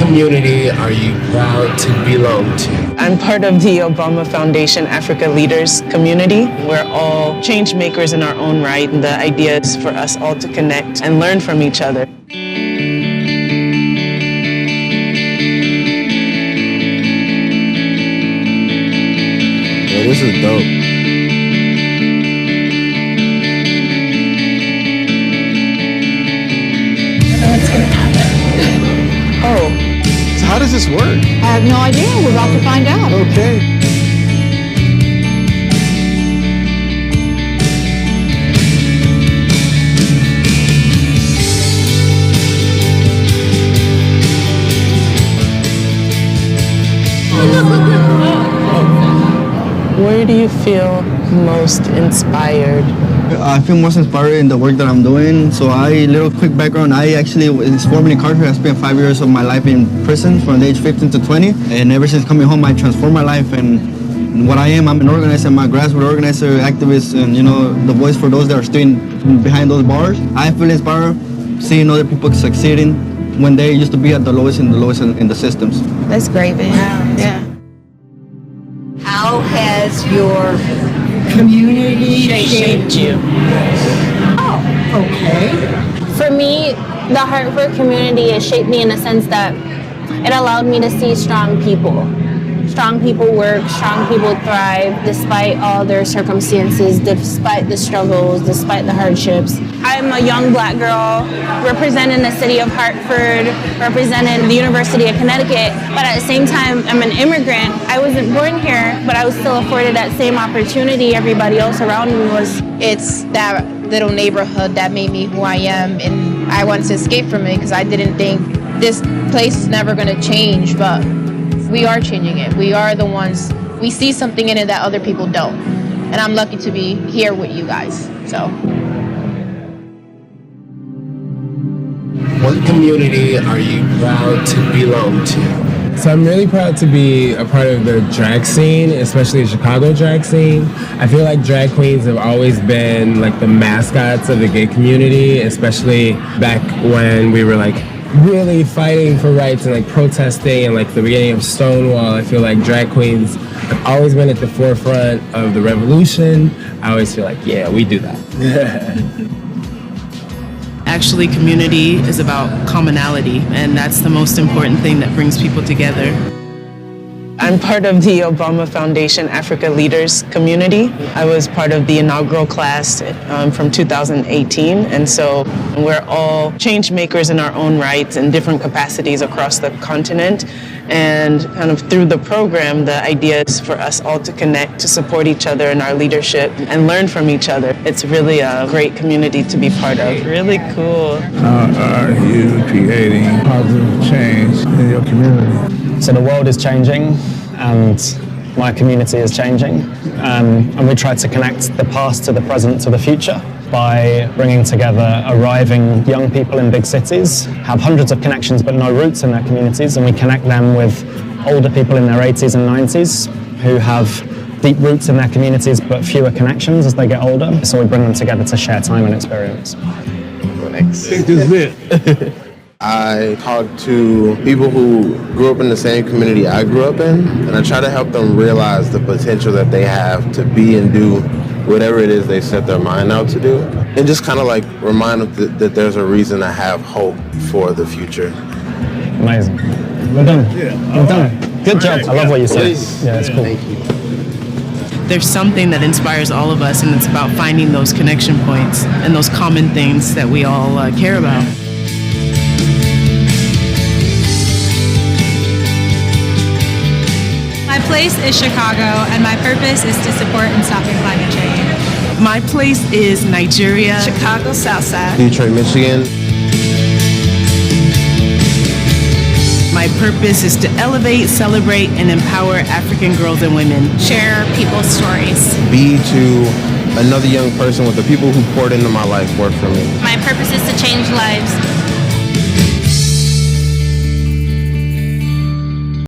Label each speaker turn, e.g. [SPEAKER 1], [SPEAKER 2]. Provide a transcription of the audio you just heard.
[SPEAKER 1] community are you proud to belong to?
[SPEAKER 2] I'm part of the Obama Foundation Africa Leaders community. We're all change makers in our own right, and the idea is for us all to connect and learn from each other.
[SPEAKER 3] Yeah, this is dope.
[SPEAKER 2] Oh.
[SPEAKER 3] So how does this work?
[SPEAKER 4] I have no idea. We're about to find out.
[SPEAKER 3] Okay.
[SPEAKER 2] Where do you feel most inspired?
[SPEAKER 5] I feel most inspired in the work that I'm doing. So little quick background, I actually was formerly incarcerated. I spent 5 years of my life in prison from the age 15 to 20. And ever since coming home, I transformed my life. And what I am, I'm an organizer, I'm a grassroots organizer, activist, and the voice for those that are staying behind those bars. I feel inspired seeing other people succeeding when they used to be at the lowest in the systems.
[SPEAKER 4] That's great, man. Yeah.
[SPEAKER 6] How has your community shaped you? Oh, okay.
[SPEAKER 7] For me, the Hartford community has shaped me in a sense that it allowed me to see strong people. Strong people work, strong people thrive despite all their circumstances, despite the struggles, despite the hardships. I'm a young black girl representing the city of Hartford, representing the University of Connecticut, but at the same time, I'm an immigrant. I wasn't born here, but I was still afforded that same opportunity everybody else around me was.
[SPEAKER 8] It's that little neighborhood that made me who I am, and I wanted to escape from it because I didn't think this place is never going to change, but we are changing it. We are the ones, we see something in it that other people don't. And I'm lucky to be here with you guys, so.
[SPEAKER 1] What community are you proud to belong to?
[SPEAKER 9] So I'm really proud to be a part of the drag scene, especially the Chicago drag scene. I feel like drag queens have always been like the mascots of the gay community, especially back when we were like really fighting for rights and like protesting and like the beginning of Stonewall. I feel like drag queens have always been at the forefront of the revolution. I always feel like, yeah, we do that.
[SPEAKER 2] Actually, community is about commonality, and that's the most important thing that brings people together. I'm part of the Obama Foundation Africa Leaders community. I was part of the inaugural class from 2018, and so we're all change makers in our own rights in different capacities across the continent. And kind of through the program, the idea is for us all to connect, to support each other in our leadership and learn from each other. It's really a great community to be part of. Really cool.
[SPEAKER 10] How are you creating positive change in your community?
[SPEAKER 11] So the world is changing and my community is changing. And we try to connect the past to the present to the future by bringing together arriving young people in big cities, have hundreds of connections but no roots in their communities, and we connect them with older people in their 80s and 90s who have deep roots in their communities but fewer connections as they get older. So we bring them together to share time and experience.
[SPEAKER 3] I talk to people who grew up in the same community I grew up in, and I try to help them realize the potential that they have to be and do whatever it is they set their mind out to do, and just kind of like remind them that there's a reason to have hope for the future.
[SPEAKER 11] Amazing. Well done. Well done. Good job. I love what you said. Yeah, it's cool.
[SPEAKER 3] Thank you.
[SPEAKER 2] There's something that inspires all of us, and it's about finding those connection points and those common things that we all care about.
[SPEAKER 12] My place is Chicago, and my purpose is to support and stopping climate change.
[SPEAKER 2] My place is Nigeria.
[SPEAKER 12] Chicago Southside.
[SPEAKER 3] Detroit, Michigan.
[SPEAKER 2] My purpose is to elevate, celebrate, and empower African girls and women.
[SPEAKER 12] Share people's stories.
[SPEAKER 3] Be to another young person with the people who poured into my life work for me.
[SPEAKER 12] My purpose is to change lives.